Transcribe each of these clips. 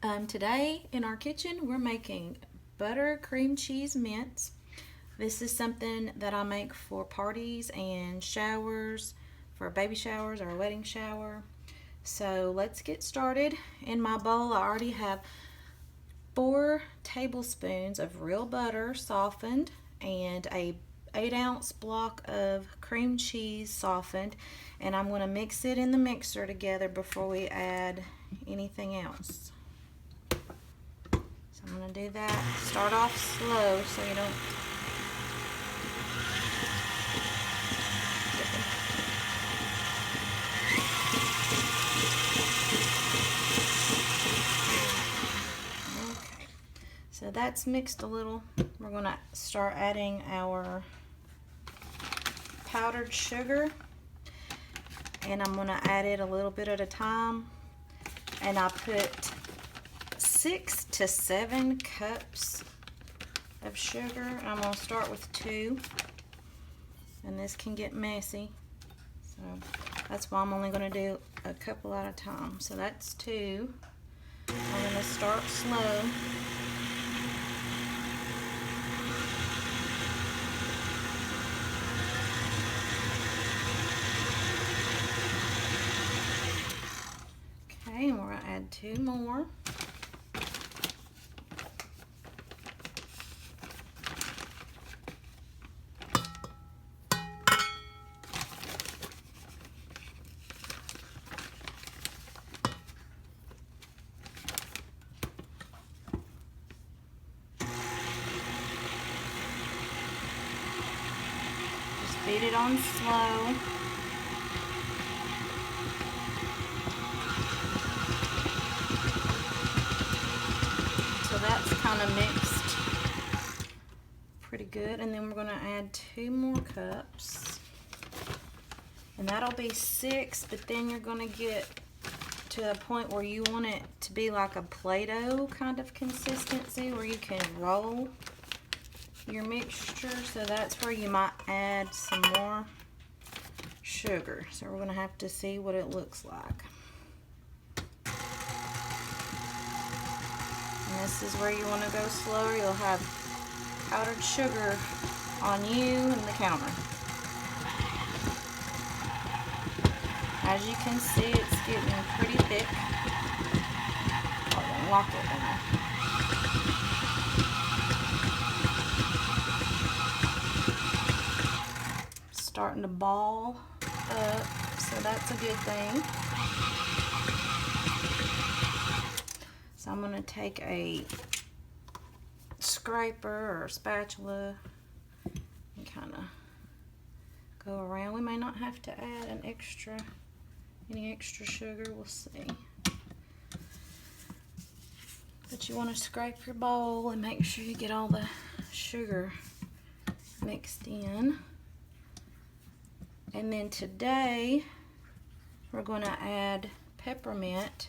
Today in our kitchen we're making butter cream cheese mince. This is something that I make for parties and showers, for baby showers or a wedding shower. So let's get started. In my bowl I already have 4 tablespoons of real butter softened and a 8-ounce block of cream cheese softened, and I'm going to mix it in the mixer together before we add anything else. So I'm going to do that. Start off slow so you don't okay. So that's mixed a little. We're going to start adding our powdered sugar, and I'm going to add it a little bit at a time, and I put 6 to 7 cups of sugar. I'm going to start with 2, and this can get messy, so that's why I'm only going to do a couple at a time. So that's 2. I'm going to start slow. Okay, and we're going to add 2 more. Just beat it on slow. That's kind of mixed pretty good, and then we're going to add 2 more cups, and that'll be 6. But then you're going to get to a point where you want it to be like a Play-Doh kind of consistency where you can roll your mixture, so that's where you might add some more sugar. So we're going to have to see what it looks like. And this is where you want to go slower. You'll have powdered sugar on you and the counter. As you can see, it's getting pretty thick. Oh, then lock it down. Starting to ball up, so that's a good thing. So I'm going to take a scraper or spatula and kind of go around. We may not have to add any extra sugar, we'll see. But you want to scrape your bowl and make sure you get all the sugar mixed in. And then today we're going to add peppermint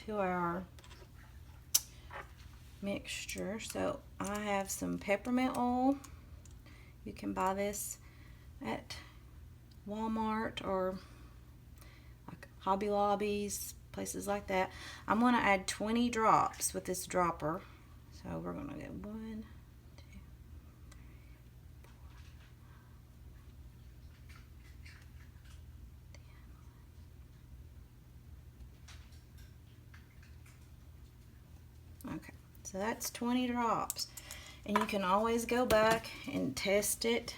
to our mixture. So I have some peppermint oil. You can buy this at Walmart or like Hobby Lobbies, places like that. I'm going to add 20 drops with this dropper. So we're going to get 1, 2, 4. Okay, so that's 20 drops, and you can always go back and test it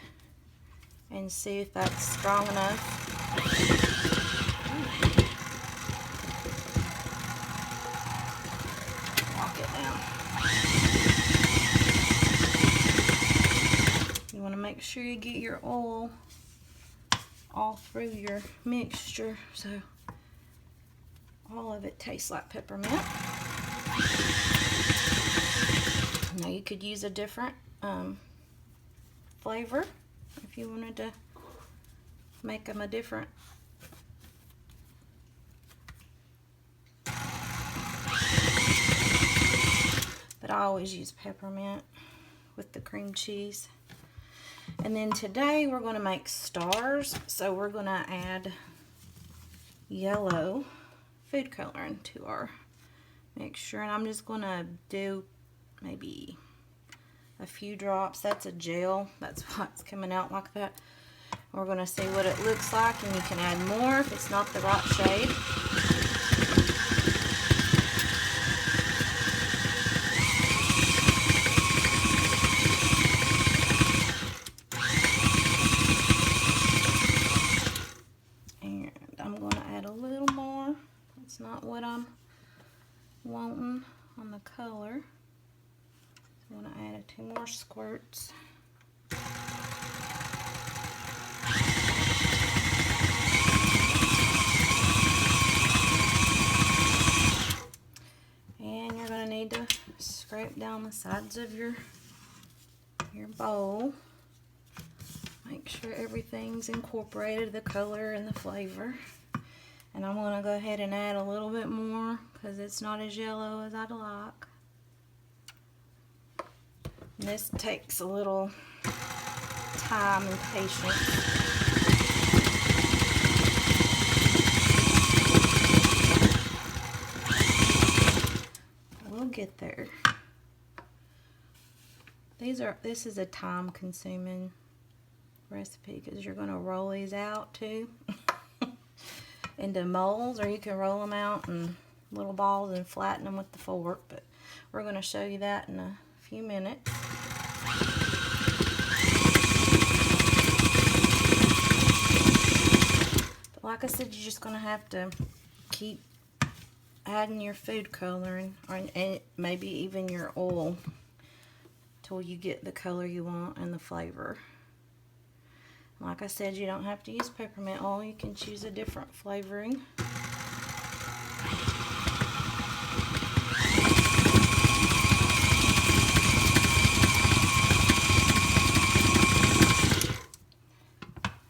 and see if that's strong enough. Lock it down. You want to make sure you get your oil all through your mixture so all of it tastes like peppermint. Now you could use a different flavor if you wanted to make them a different. But I always use peppermint with the cream cheese. And then today we're going to make stars, so we're going to add yellow food coloring to our mixture, and I'm just gonna do maybe a few drops. That's a gel, that's why it's coming out like that. We're gonna see what it looks like, and you can add more if it's not the right shade. And I'm gonna add a little more. It's not what I'm wanting on the color. I'm going to add 2 more squirts. And you're going to need to scrape down the sides of your bowl. Make sure everything's incorporated, the color and the flavor. And I'm going to go ahead and add a little bit more because it's not as yellow as I'd like. And this takes a little time and patience. We'll get there. This is a time-consuming recipe because you're going to roll these out too into molds, or you can roll them out in little balls and flatten them with the fork, but we're going to show you that in a few minutes. But like I said, you're just going to have to keep adding your food coloring, and maybe even your oil, till you get the color you want and the flavor. Like I said, you don't have to use peppermint oil. You can choose a different flavoring.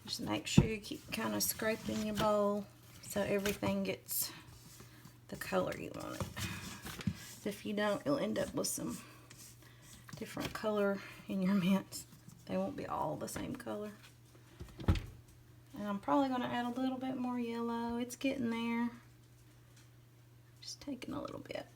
Just make sure you keep kind of scraping your bowl so everything gets the color you want it. If you don't, you'll end up with some different color in your mints. They won't be all the same color. And I'm probably going to add a little bit more yellow. It's getting there. Just taking a little bit.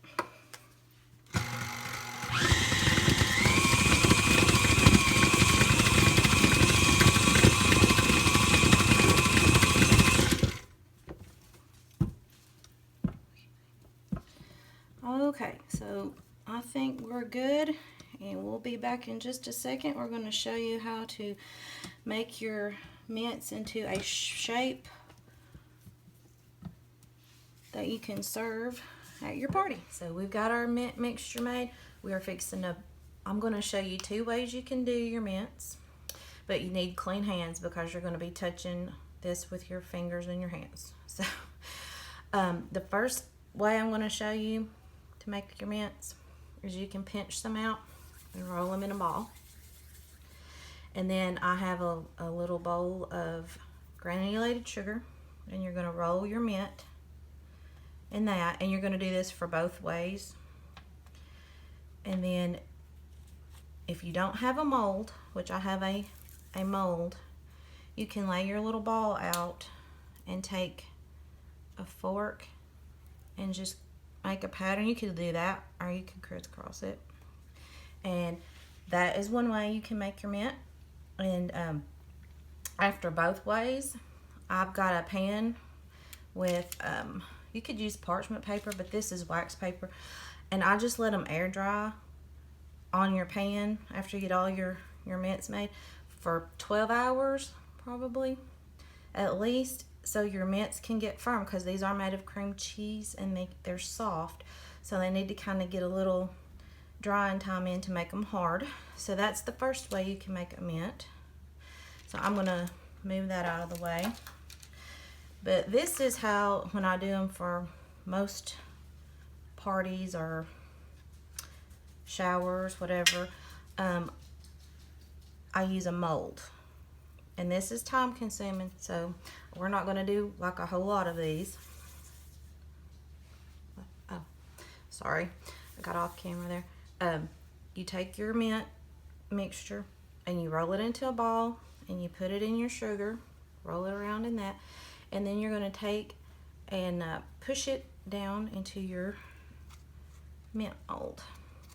Okay, so I think we're good, and we'll be back in just a second. We're going to show you how to make your mints into a shape that you can serve at your party. So we've got our mint mixture made. We are fixing to, I'm going to show you 2 ways you can do your mints, but you need clean hands because you're going to be touching this with your fingers and your hands. So the first way I'm going to show you to make your mints is you can pinch them out and roll them in a ball. And then I have a little bowl of granulated sugar, and you're going to roll your mint in that, and you're going to do this for both ways. And then if you don't have a mold, which I have a mold, you can lay your little ball out and take a fork and just make a pattern. You could do that, or you can crisscross it. And that is one way you can make your mint. And after both ways, I've got a pan with, you could use parchment paper, but this is wax paper. And I just let them air dry on your pan after you get all your mints made for 12 hours, probably, at least, so your mints can get firm, because these are made of cream cheese and they're soft. So they need to kind of get a little drying time in to make them hard. So that's the first way you can make a mint. So I'm going to move that out of the way. But this is how, when I do them for most parties or showers, whatever, I use a mold. And this is time consuming, so we're not going to do like a whole lot of these. Oh, sorry, I got off camera there. You take your mint mixture and you roll it into a ball, and you put it in your sugar, roll it around in that, and then you're going to take and push it down into your mint mold.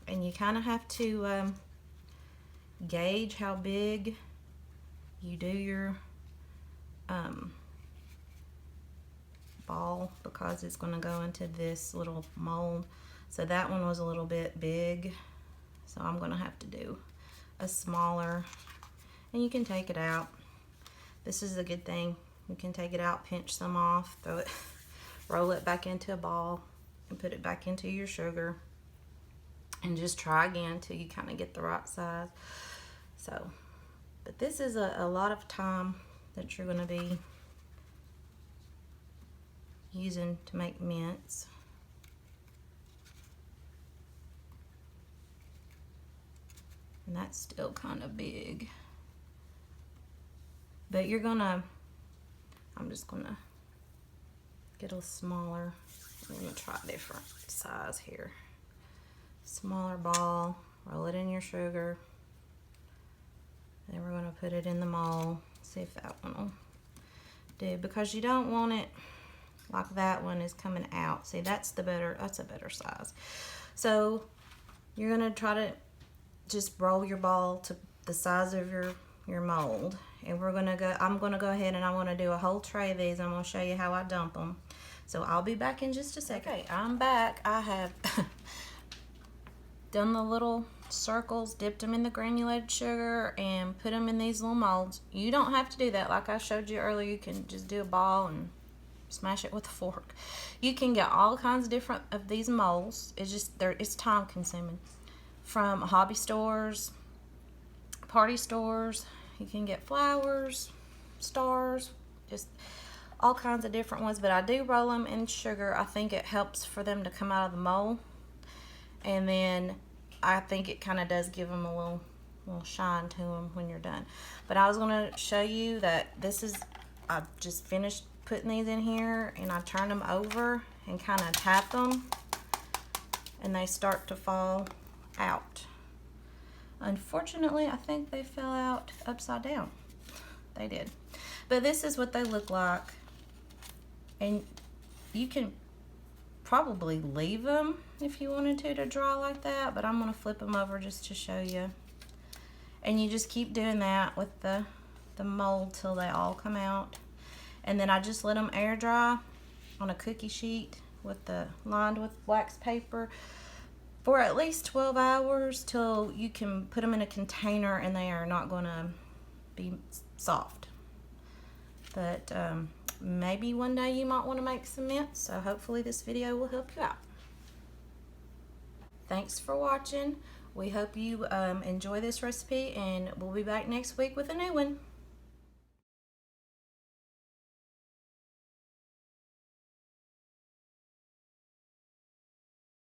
And you kind of have to gauge how big you do your ball, because it's going to go into this little mold. So that one was a little bit big, so I'm going to have to do a smaller. And you can take it out. This is a good thing. You can take it out, pinch some off, throw it, roll it back into a ball, and put it back into your sugar. And just try again till you kind of get the right size. So, but this is a lot of time that you're going to be using to make mints. And that's still kind of big. But you're gonna, I'm just gonna get a smaller. I'm gonna try a different size here. Smaller ball, roll it in your sugar. Then we're gonna put it in the mold. See if that one will do, because you don't want it like that one is coming out. See, that's a better size. So you're gonna try to just roll your ball to the size of your mold. And I'm gonna go ahead and I wanna do a whole tray of these. I'm gonna show you how I dump them. So I'll be back in just a second. Okay, I'm back. I have done the little circles, dipped them in the granulated sugar, and put them in these little molds. You don't have to do that. Like I showed you earlier, you can just do a ball and smash it with a fork. You can get all kinds of different of these molds. It's time consuming. From hobby stores, party stores, you can get flowers, stars, just all kinds of different ones. But I do roll them in sugar. I think it helps for them to come out of the mold. And then I think it kind of does give them a little shine to them when you're done. But I was going to show you that I just finished putting these in here, and I turn them over and kind of tap them, and they start to fall out. Unfortunately, I think they fell out upside down. They did. But this is what they look like. And you can probably leave them if you wanted to dry like that, but I'm going to flip them over just to show you. And you just keep doing that with the mold till they all come out. And then I just let them air dry on a cookie sheet lined with wax paper for at least 12 hours till you can put them in a container and they are not going to be soft. But maybe one day you might want to make some mints, so hopefully this video will help you out. Thanks for watching. We hope you enjoy this recipe, and we'll be back next week with a new one.